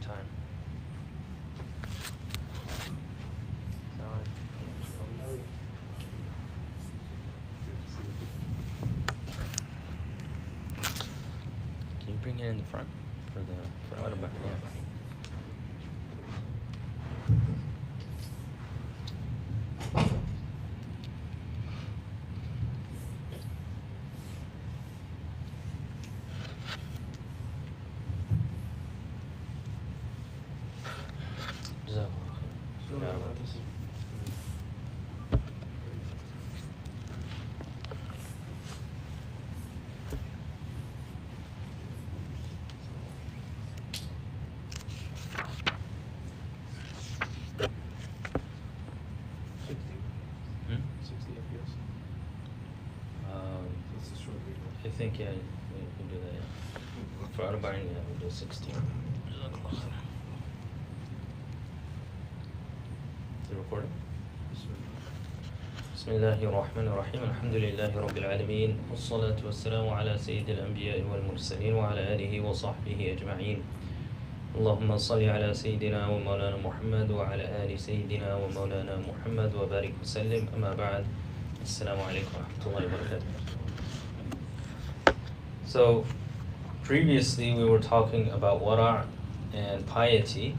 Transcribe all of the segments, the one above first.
time. Can you bring it in the front for Arba'in? Yeah. I think, yeah, we can do that, yeah. For Arba'in, yeah, we'll do 16. Is it recording? بسم الله الرحمن الرحيم الحمد لله رب العالمين والصلاة والسلام على سيد الأنبياء والمرسلين وعلى آله وصحبه أجمعين اللهم صل على سيدنا ومولانا محمد وعلى آل سيدنا ومولانا محمد وبارك وسلم أما بعد السلام عليكم ورحمة الله وبركاته. So previously we were talking about wara' and piety,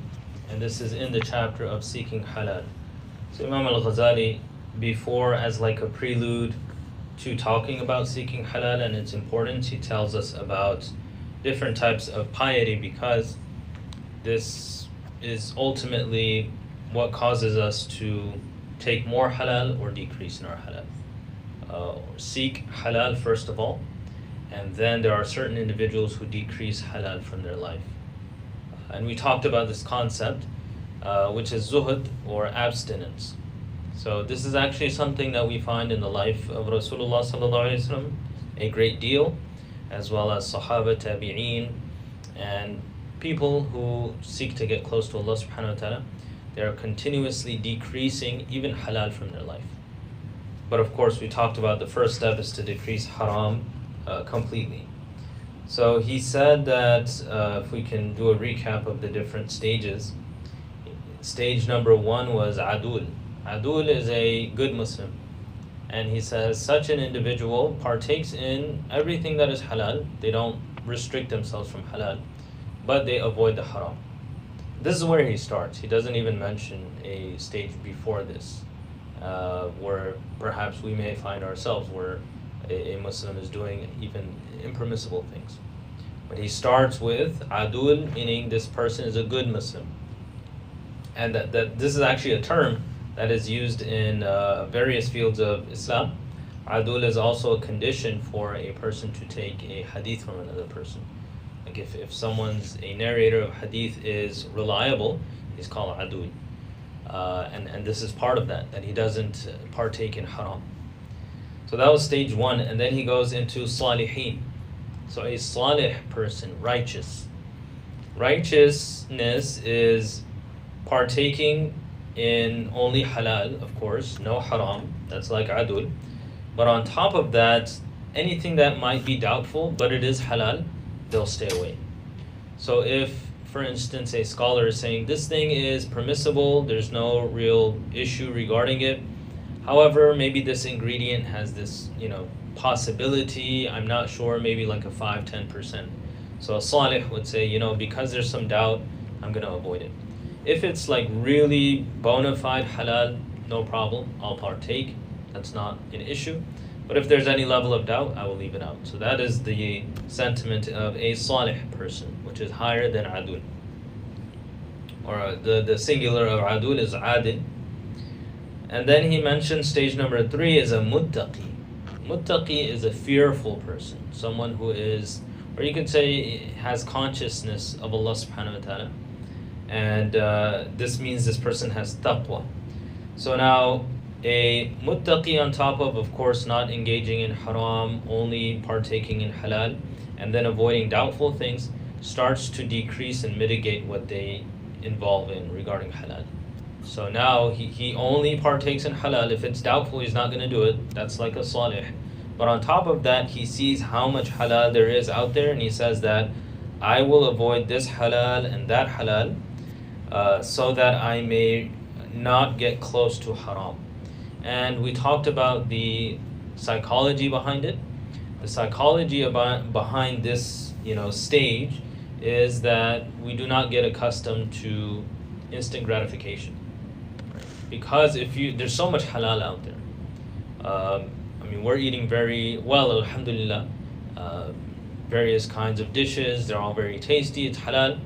and this is in the chapter of seeking halal. So Imam al-Ghazali, before, as like a prelude to talking about seeking halal and its importance, he tells us about different types of piety, because this is ultimately what causes us to take more halal or decrease in our halal. Seek halal first of all, and then there are certain individuals who decrease halal from their life. And we talked about this concept, which is zuhud, or abstinence. So this is actually something that we find in the life of Rasulullah sallallahu alaihi wasallam a great deal, as well as Sahaba, Tabi'een, and people who seek to get close to Allah subhanahu wa ta'ala. They are continuously decreasing even halal from their life. But of course we talked about the first step is to decrease haram completely. So he said that if we can do a recap of the different stages. Stage number 1 was adul. Adul is a good Muslim, and he says such an individual partakes in everything that is halal. They don't restrict themselves from halal, but they avoid the haram. This is where he starts. He doesn't even mention a stage before this, where perhaps we may find ourselves where a Muslim is doing even impermissible things. But he starts with adul, meaning this person is a good Muslim. And that this is actually a term that is used in various fields of Islam. Adul is also a condition for a person to take a hadith from another person. Like if someone's a narrator of hadith is reliable, he's called adul. And this is part of that he doesn't partake in haram. So that was stage 1, and then he goes into salihin. So a salih person, righteous. Righteousness is partaking in only halal, of course, no haram. That's like adul. But on top of that, anything that might be doubtful, but it is halal, they'll stay away. So if, for instance, a scholar is saying this thing is permissible, there's no real issue regarding it. However, maybe this ingredient has this, possibility, I'm not sure, maybe like a 5-10%. So a salih would say, because there's some doubt, I'm going to avoid it. If it's like really bona fide halal, no problem, I'll partake. That's not an issue. But if there's any level of doubt, I will leave it out. So that is the sentiment of a salih person, which is higher than adul. Or the singular of adul is adil. And then he mentioned stage number 3 is a muttaqi. Muttaqi is a fearful person, someone who is, or you could say has consciousness of Allah subhanahu wa ta'ala. And this means this person has taqwa. So now a muttaqi, on top of course not engaging in haram, only partaking in halal, and then avoiding doubtful things, starts to decrease and mitigate what they involve in regarding halal. So now he only partakes in halal. If it's doubtful, he's not going to do it. That's like a salih. But on top of that, he sees how much halal there is out there, and he says that I will avoid this halal and that halal so that I may not get close to haram. And we talked about the psychology behind it. The psychology behind this, stage is that we do not get accustomed to instant gratification. Because there's so much halal out there. We're eating very well, alhamdulillah. Various kinds of dishes, they're all very tasty, it's halal.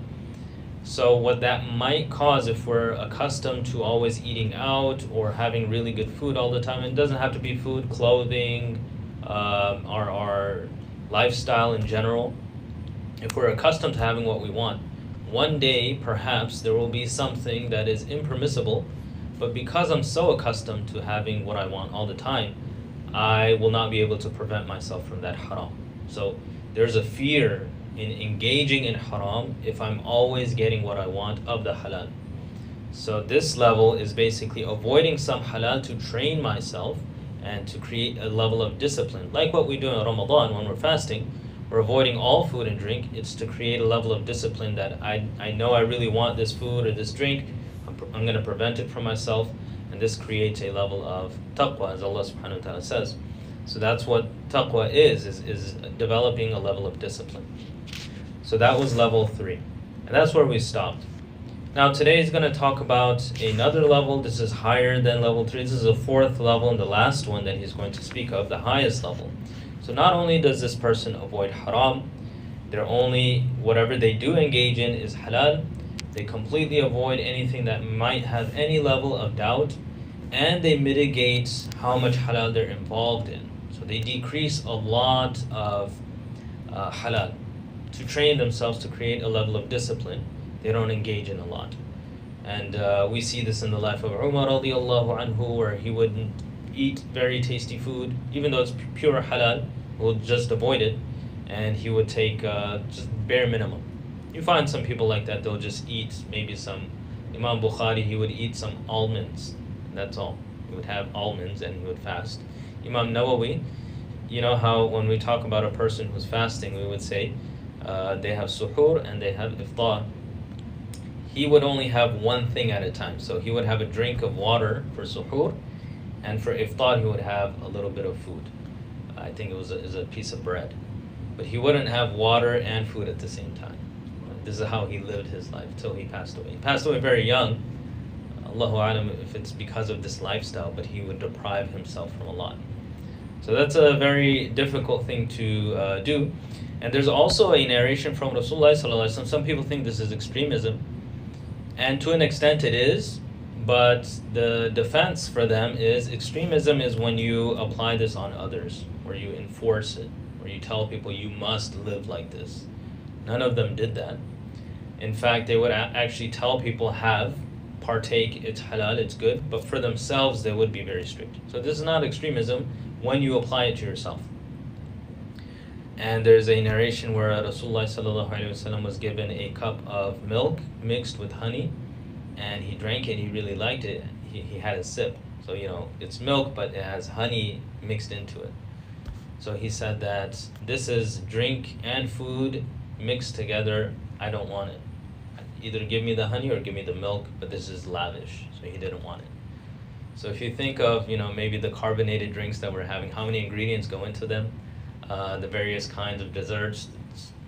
So what that might cause, if we're accustomed to always eating out or having really good food all the time, it doesn't have to be food, clothing, our lifestyle in general. If we're accustomed to having what we want, one day perhaps there will be something that is impermissible, but because I'm so accustomed to having what I want all the time, I will not be able to prevent myself from that haram. So there's a fear in engaging in haram if I'm always getting what I want of the halal. So this level is basically avoiding some halal to train myself and to create a level of discipline. Like what we do in Ramadan when we're fasting, we're avoiding all food and drink. It's to create a level of discipline that I know I really want this food or this drink. I'm going to prevent it from myself, and this creates a level of taqwa, as Allah subhanahu wa ta'ala says. So that's what taqwa is developing a level of discipline. So that was level 3. And that's where we stopped. Now today is going to talk about another level. This is higher than level 3. This is the 4th level and the last one that he's going to speak of, the highest level. So not only does this person avoid haram, whatever they do engage in is halal. They completely avoid anything that might have any level of doubt, and they mitigate how much halal they're involved in. So they decrease a lot of halal to train themselves to create a level of discipline. They don't engage in a lot. And we see this in the life of Umar radiallahu anhu, where he wouldn't eat very tasty food, even though it's pure halal, will just avoid it, and he would take just bare minimum. You find some people like that, they'll just eat maybe some, Imam Bukhari, he would eat some almonds, that's all. He would have almonds and he would fast. Imam Nawawi, you know how when we talk about a person who's fasting, we would say they have suhoor and they have iftar. He would only have one thing at a time. So he would have a drink of water for suhoor, and for iftar he would have a little bit of food. I think it was a piece of bread. But he wouldn't have water and food at the same time. This is how he lived his life till he passed away. He passed away very young. Allahu alam if it's because of this lifestyle, but he would deprive himself from a lot. So that's a very difficult thing to do. And there's also a narration from Rasulullah sallallahu alaihi wasallam. Some people think this is extremism, and to an extent it is, but the defense for them is extremism is when you apply this on others, where you enforce it, where you tell people you must live like this. None of them did that. In fact, they would actually tell people partake, it's halal, it's good, but for themselves they would be very strict. So this is not extremism when you apply it to yourself. And there's a narration where Rasulullah sallallahu alaihi wasallam was given a cup of milk mixed with honey, and he drank it, he really liked it, he had a sip. So, it's milk, but it has honey mixed into it. So he said that this is drink and food mixed together, I don't want it. Either give me the honey or give me the milk, but this is lavish, so he didn't want it. So if you think of, maybe the carbonated drinks that we're having, how many ingredients go into them, the various kinds of desserts,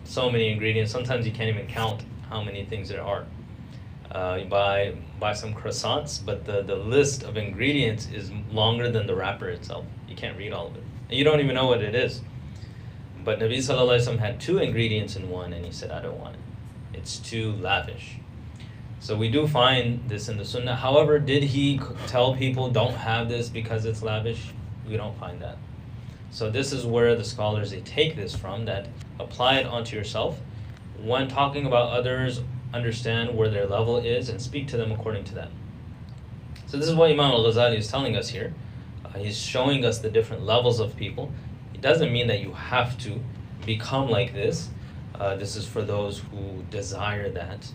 so many ingredients, sometimes you can't even count how many things there are. You buy some croissants, but the list of ingredients is longer than the wrapper itself. You can't read all of it. And you don't even know what it is. But Nabi sallallahu alaihi wasallam had 2 ingredients in one, and he said, I don't want it. It's too lavish. So we do find this in the Sunnah. However, did he tell people don't have this because it's lavish? We don't find that. So this is where the scholars, they take this from, that apply it onto yourself. When talking about others, understand where their level is and speak to them according to that. So this is what Imam al-Ghazali is telling us here. He's showing us the different levels of people. It doesn't mean that you have to become like this. This is for those who desire that,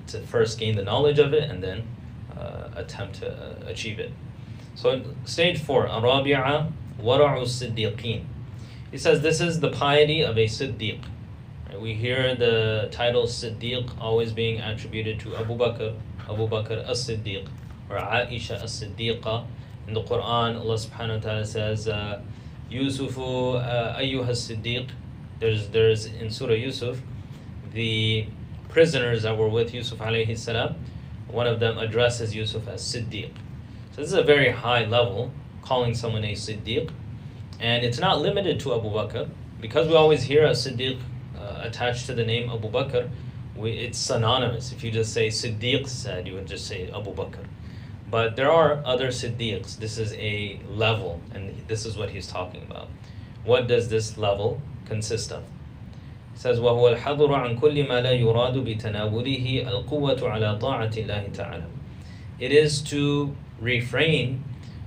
to first gain the knowledge of it and then attempt to achieve it. So stage 4, Arabi'a wara'u siddiqeen. He says this is the piety of a siddiq. We hear the title Siddiq always being attributed to Abu Bakr as-Siddiq, or Aisha as-Siddiqa. In the Quran, Allah subhanahu wa ta'ala says, Yusufu ayyuha as-Siddiq. There's in Surah Yusuf, the prisoners that were with Yusuf alayhi salam, one of them addresses Yusuf as Siddiq. So this is a very high level, calling someone a Siddiq. And it's not limited to Abu Bakr. Because we always hear a Siddiq attached to the name Abu Bakr, it's synonymous. If you just say Siddiq said, you would just say Abu Bakr. But there are other Siddiqs. This is a level, and this is what he's talking about. What does this level consist of? He says, وَهُوَ الْحَظُرُ عَنْ كُلِّ مَا لَا يُرَادُ بِتَنَاوُلِهِ الْقُوَّةُ عَلَى طَاعَةِ اللَّهِ تَعَالَى. It is to refrain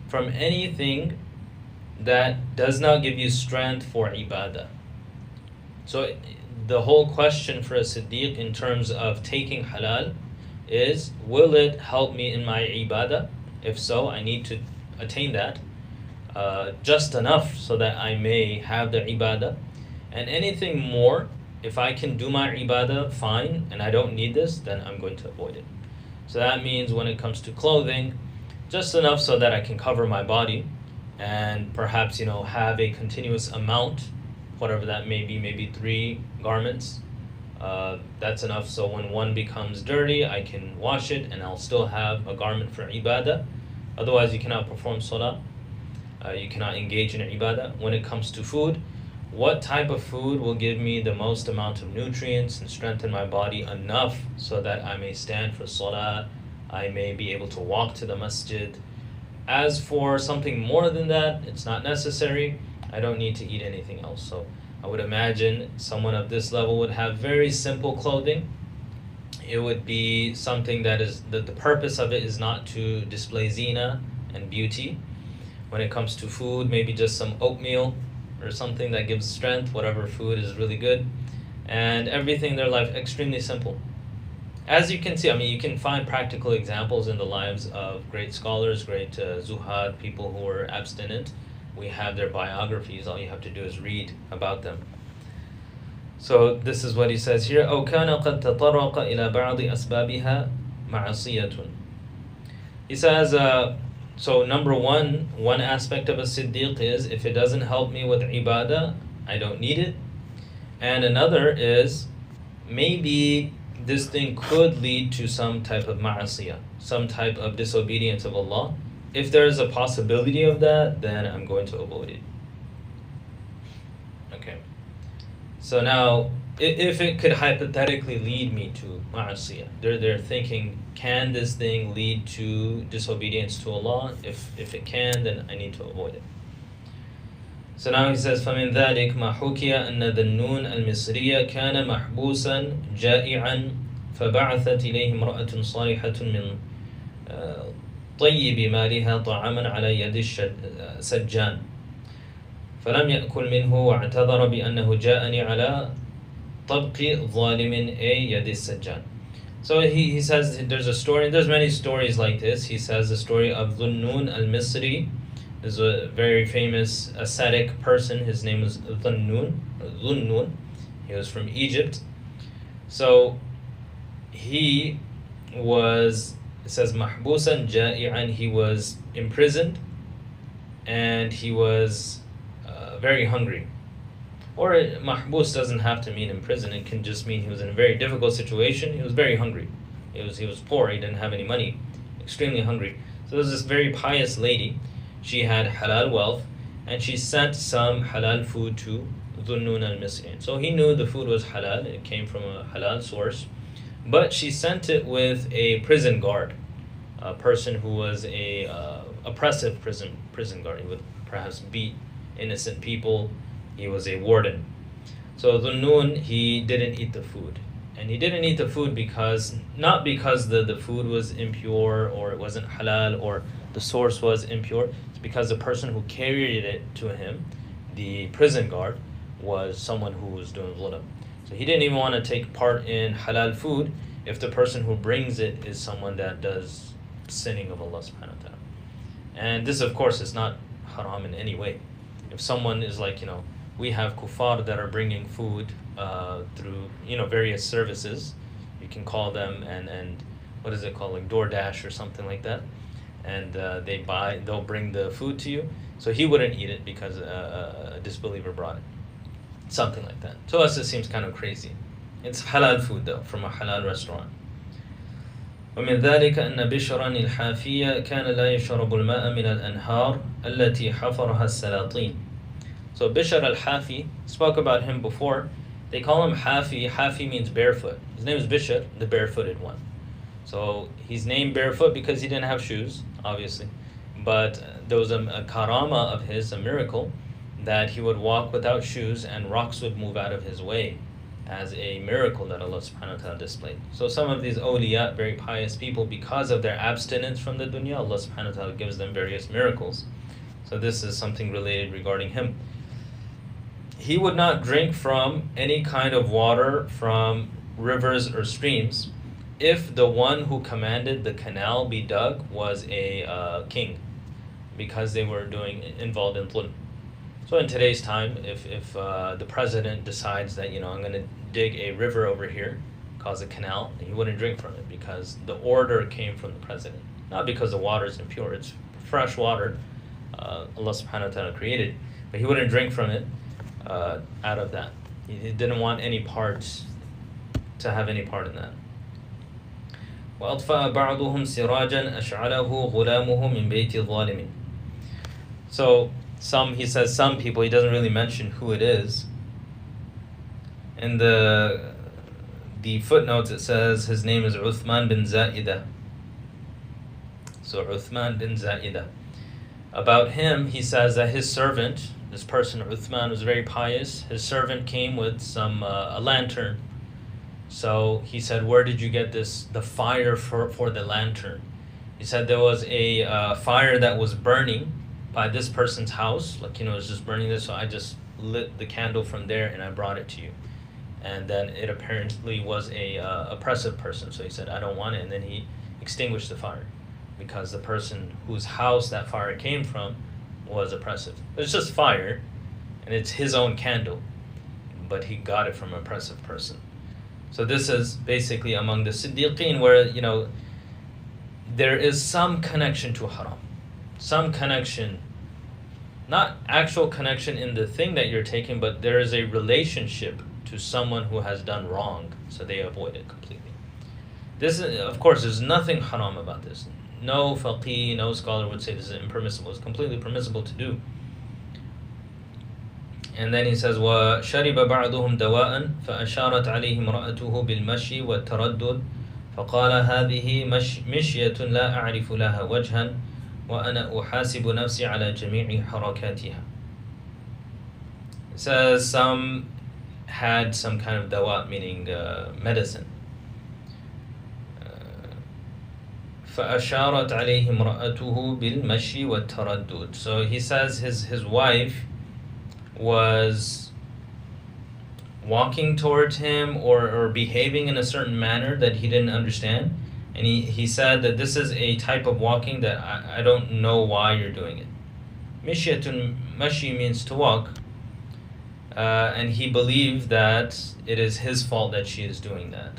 from anything that does not give you strength for ibadah. So the whole question for a Siddiq in terms of taking halal is, will it help me in my ibadah? If so, I need to attain that just enough so that I may have the ibadah. And anything more, if I can do my ibadah fine and I don't need this, then I'm going to avoid it. So that means when it comes to clothing, just enough so that I can cover my body and perhaps have a continuous amount, whatever that may be, maybe 3 garments. That's enough so when one becomes dirty, I can wash it and I'll still have a garment for ibadah. Otherwise, you cannot perform salah. You cannot engage in ibadah. When it comes to food, what type of food will give me the most amount of nutrients and strengthen my body enough so that I may stand for salah, I may be able to walk to the masjid. As for something more than that, it's not necessary. I don't need to eat anything else. So I would imagine someone of this level would have very simple clothing. It would be something that is, the purpose of it is not to display zina and beauty. When it comes to food, maybe just some oatmeal or something that gives strength, whatever food is really good. And everything in their life extremely simple. As you can see, you can find practical examples in the lives of great scholars, great zuhad, people who were abstinent. We have their biographies. All you have to do is read about them. So this is what he says here. أو كان قد تطرق إلى بعض أسبابها معصية. He says, so number one aspect of a Siddiq is, if it doesn't help me with ibadah, I don't need it. And another is, maybe this thing could lead to some type of ma'asiyah, some type of disobedience of Allah. If there is a possibility of that, then I'm going to avoid it. Okay. So now, if it could hypothetically lead me to ma'asiyah, they're thinking, can this thing lead to disobedience to Allah? If it can, then I need to avoid it. So now he says, فَمِنْ ذَلِكَ مَا حُكِيَ أَنَّ ذَنُّونَ الْمِصْرِيَّ كَانَ مَحْبُوسًا جَائِعًا فبعثت إليه امرأة صالحة من طيب مالها طعاما على يد السجان فلم يأكل منه واعتذر بأنه جاءني على طبق ظالم أي يد السجان. So he says there's a story, there's many stories like this. He says the story of Dhunnun al-Misri. There's a very famous ascetic person. His name was Dhunnun. He was from Egypt. So he was, it says mahbusan ja'i'an, he was imprisoned and he was very hungry. Or mahbus doesn't have to mean imprisoned, it can just mean he was in a very difficult situation. He was very hungry. He was poor, he didn't have any money, extremely hungry. So there was this very pious lady. She had halal wealth and she sent some halal food to Dhunnun al-Misri. So he knew the food was halal, it came from a halal source. But she sent it with a prison guard, a person who was a oppressive prison guard. He would perhaps beat innocent people. He was a warden. So Dhunnun, he didn't eat the food. And he didn't eat the food not because the food was impure or it wasn't halal or the source was impure. It's because the person who carried it to him, the prison guard, was someone who was doing dhulm. So he didn't even want to take part in halal food if the person who brings it is someone that does sinning of Allah subhanahu wa ta'ala. And this, of course, is not haram in any way. If someone is we have kuffar that are bringing food through various services. You can call them and what is it called, like DoorDash or something like that, and they'll bring the food to you. So he wouldn't eat it because a disbeliever brought it, something like that. To us, it seems kind of crazy. It's halal food though, from a halal restaurant. ومن ذلك أن بشرا الحافية كان لا يشرب الماء من الأنهار التي حفرها السلاطين. So Bishr al-Hafi, spoke about him before. They call him Hafi. Hafi means barefoot. His name is Bishr, the barefooted one. So he's named barefoot because he didn't have shoes, obviously. But there was a karama of his, a miracle, that he would walk without shoes and rocks would move out of his way, as a miracle that Allah subhanahu wa ta'ala displayed. So some of these awliya, very pious people, because of their abstinence from the dunya, Allah subhanahu wa ta'ala gives them various miracles. So this is something related regarding him. He would not drink from any kind of water from rivers or streams if the one who commanded the canal be dug was a king, because they were involved in dhulm. So in today's time, if the president decides that, I'm going to dig a river over here, cause a canal, he wouldn't drink from it because the order came from the president. Not because the water is impure, it's fresh water Allah subhanahu wa ta'ala created. But he wouldn't drink from it out of that. He didn't want any parts to have any part in that. وَأَطْفَأَ بَعْضُهُمْ سِرَاجًا أَشْعَلَهُ غُلَامُهُ مِنْ بَيْتِ الظَّالِمِ. So he says some people, he doesn't really mention who it is. In the footnotes it says his name is Uthman bin Za'idah. So Uthman bin Za'idah. About him, he says that his servant, this person Uthman, was very pious. His servant came with a lantern. So he said, where did you get the fire for the lantern? He said there was a fire that was burning by this person's house, it was just burning this, so I just lit the candle from there and I brought it to you. And then it apparently was a oppressive person, so he said, I don't want it, and then he extinguished the fire because the person whose house that fire came from was oppressive. It's just fire, and it's his own candle, but he got it from an oppressive person. So this is basically among the Siddiqeen where, there is some connection to haram. Some connection, not actual connection in the thing that you're taking, but there is a relationship to someone who has done wrong, so they avoid it completely. This is, of course, there's nothing haram about this. No faqih, no scholar would say this is impermissible. It's completely permissible to do. And then he says, وَشَرِبَ بَعْضُهُمْ دَوَاءً فَأَشَارَتْ عَلَيْهِ امْرَأَتُهُ بِالْمَشْيِ وَالتَّرَدُّدِ فَقَالَ هَذِهِ مِشْيَةٌ لَا أَعْرِفُ لَهَا وَجْهًا وَأَنَا أُحَاسِبُ نَفْسِي عَلَى جَمِيعِ حَرَكَاتِهَا. It says some had some kind of dawa, meaning medicine. فَأَشَارَتْ عَلَيْهِ امْرَأَتُهُ بِالْمَشْيِ وَالتَّرَدُّدِ. So he says his wife was walking towards him or behaving in a certain manner that he didn't understand. And he said that this is a type of walking that I don't know why you're doing it. Mashi means to walk. And he believed that it is his fault that she is doing that.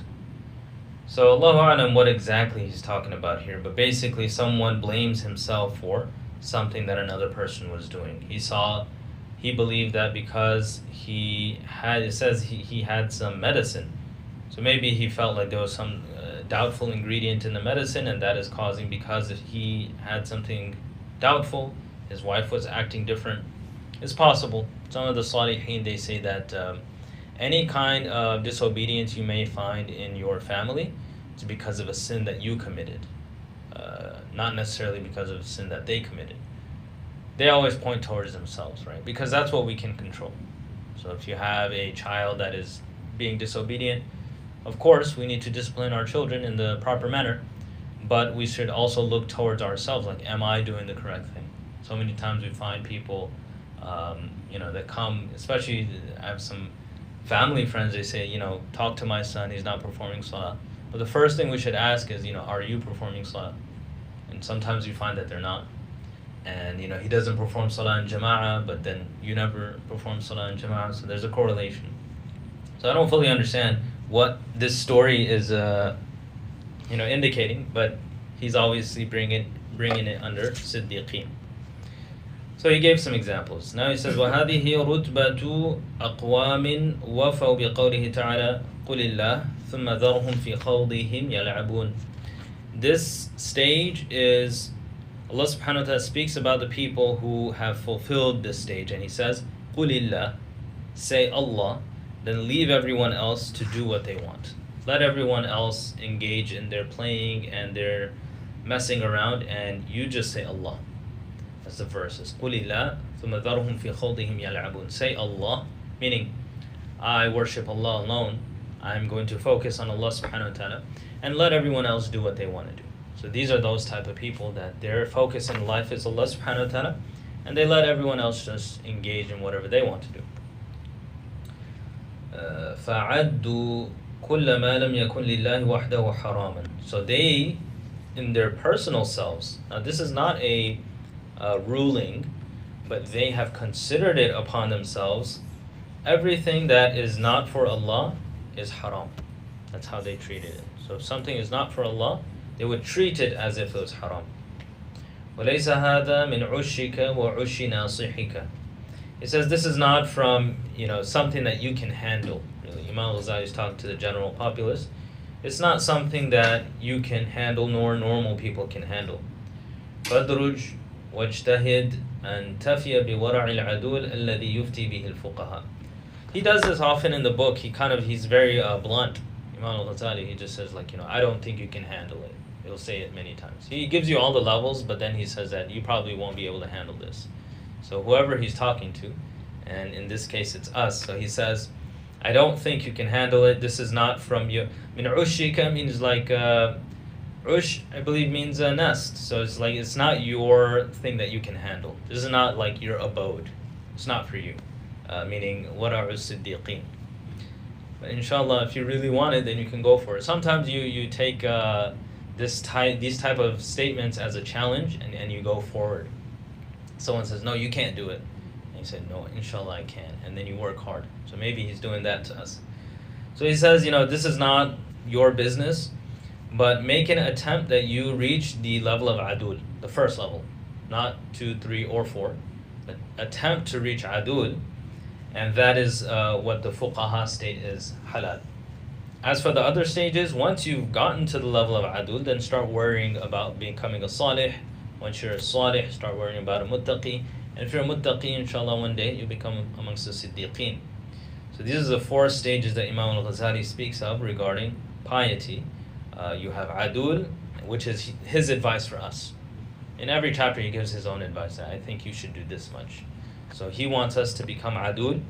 So Allahu A'lam what exactly he's talking about here. But basically someone blames himself for something that another person was doing. He believed that because it says he had some medicine. So maybe he felt like there was some doubtful ingredient in the medicine, and that is causing, because if he had something doubtful, his wife was acting different. It's possible. Some of the Salihin, they say that any kind of disobedience you may find in your family is because of a sin that you committed, not necessarily because of a sin that they committed. They always point towards themselves, right? Because that's what we can control. So if you have a child that is being disobedient, of course, we need to discipline our children in the proper manner, but we should also look towards ourselves, like, am I doing the correct thing? So many times we find people, that come, especially I have some family friends, they say, talk to my son, he's not performing salah. But the first thing we should ask is, are you performing salah? And sometimes we find that they're not. and he doesn't perform salah in jama'ah, but then you never perform salah in jama'ah, so there's a correlation. So I don't fully understand what this story is indicating, but he's obviously bringing it under siddiqeen. So he gave some examples. Now he says, وَهَذِهِ رُتْبَةُ أَقْوَامٍ وَفَوْا بِقَوْلِهِ تَعَالَى قُلِ اللَّهِ ثُمَّ ذَرْهُمْ فِي خَوْضِهِمْ يَلْعَبُونَ. This stage is, Allah subhanahu wa ta'ala speaks about the people who have fulfilled this stage, and he says, قُلِ اللَّهِ, say Allah, then leave everyone else to do what they want. Let everyone else engage in their playing and their messing around, and you just say Allah. That's the verses. قُلِ اللَّهِ ثُمَّ ذَرْهُمْ فِي خَوْضِهِمْ يَلْعَبُونَ. Say Allah, meaning I worship Allah alone. I'm going to focus on Allah subhanahu wa ta'ala, and let everyone else do what they want to do. So these are those type of people that their focus in life is Allah subhanahu wa ta'ala, and they let everyone else just engage in whatever they want to do. فَعَدُّوا كُلَّ مَا لَمْ يَكُنْ لِلَّهِ وَحْدَهُ حَرَامًا. So they, in their personal selves, now this is not a ruling, but they have considered it upon themselves, everything that is not for Allah is haram. That's how they treated it. So if something is not for Allah, they would treat it as if it was haram. وَلَيْسَ هَذَا مِنْ عُشِّكَ وَعُشِّ نَاصِحِكَ. It says this is not from something that you can handle. Really, Imam al-Ghazali is talking to the general populace. It's not something that you can handle, nor normal people can handle. فَدْرُجْ وَاجْتَهِدْ أَنْ تَفِيَ بِوَرَعِ الْعَدُولِ الَّذِي يُفْتِي بِهِ الْفُقَهَاء. He does this often in the book. He's very blunt. Imam al-Ghazali, he just says I don't think you can handle it. He'll say it many times. He gives you all the levels, but then he says that you probably won't be able to handle this. So whoever he's talking to, and in this case it's us, so he says, I don't think you can handle it. This is not from you. Min ushika means ush, I believe, means a nest. So it's not your thing that you can handle. This is not like your abode. It's not for you. Meaning, wara'u siddiqeen. But inshallah, if you really want it, then you can go for it. Sometimes you take these type of statements as a challenge, and you go forward. Someone says, no, you can't do it. And you say, no, inshallah I can. And then you work hard. So maybe he's doing that to us. So he says, this is not your business, but make an attempt that you reach the level of adul, the first level, not 2, 3, or 4. But attempt to reach adul, and that is what the fuqaha state is, halal. As for the other stages, once you've gotten to the level of adul, then start worrying about becoming a salih. Once you're a salih, start worrying about a muttaqi. And if you're a muttaqi, inshallah, one day you become amongst the siddiqeen. So these are the 4 stages that Imam al-Ghazali speaks of regarding piety. You have adul, which is his advice for us. In every chapter he gives his own advice. I think you should do this much. So he wants us to become adul.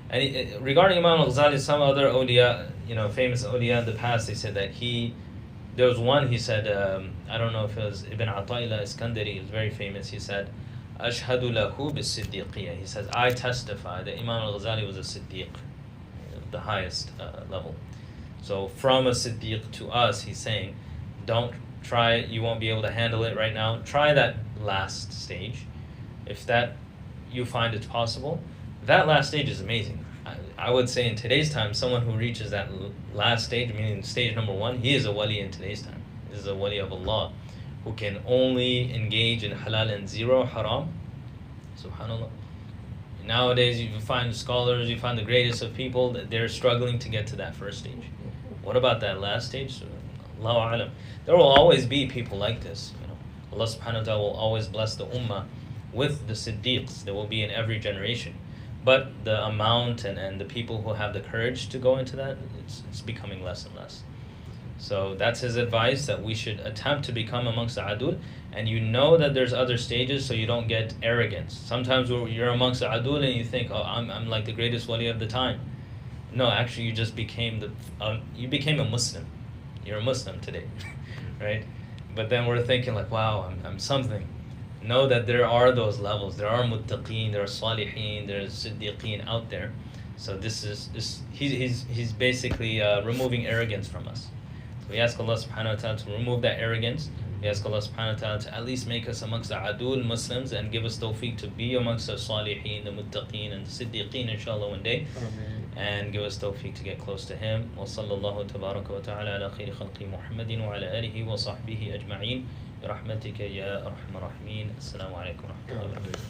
And regarding Imam al-Ghazali, some other awliya, famous awliya in the past, they said that there was one, he said, I don't know if it was Ibn Ata'illah Iskandari, he was very famous, he said, Ashhadu lahu bis-siddiqiyya. He says, I testify that Imam al-Ghazali was a siddiq, the highest level. So from a siddiq to us, he's saying, don't try it, you won't be able to handle it right now. Try that last stage. If that you find it's possible, that last stage is amazing. I would say in today's time, someone who reaches that last stage, meaning stage number 1, he is a wali in today's time. This is a wali of Allah who can only engage in halal and 0 haram. Subhanallah. Nowadays, you find scholars, you find the greatest of people, that they're struggling to get to that first stage. What about that last stage? Allahu alam. There will always be people like this. Allah subhanahu wa ta'ala will always bless the ummah with the siddiqs. There will be in every generation. But the amount and the people who have the courage to go into that, it's becoming less and less. So that's his advice, that we should attempt to become amongst the adul. And that there's other stages, so you don't get arrogance. Sometimes you're amongst the adul and you think, oh, I'm like the greatest wali of the time. No, actually you just became a Muslim. You're a Muslim today, right? But then we're thinking wow, I'm something. Know that there are those levels. There are muttaqeen, there are salihin, there's siddiqeen out there. So he's basically removing arrogance from us. So we ask Allah subhanahu wa ta'ala to remove that arrogance We ask Allah subhanahu wa ta'ala to at least make us amongst the adul Muslims and give us tawfiq to be amongst the salihin, the muttaqeen and the siddiqeen inshallah one day. And give us tawfiq to get close to Him. Wa sallallahu tabaraka wa ta'ala ala khayri khalqi Muhammadin wa ala alihi wa sahbihi ajma'in. برحمتك يا أرحم الراحمين. السلام عليكم ورحمة الله وبركاته.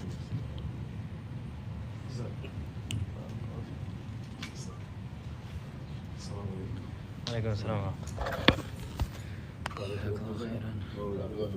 عليكم السلام ورحمة الله.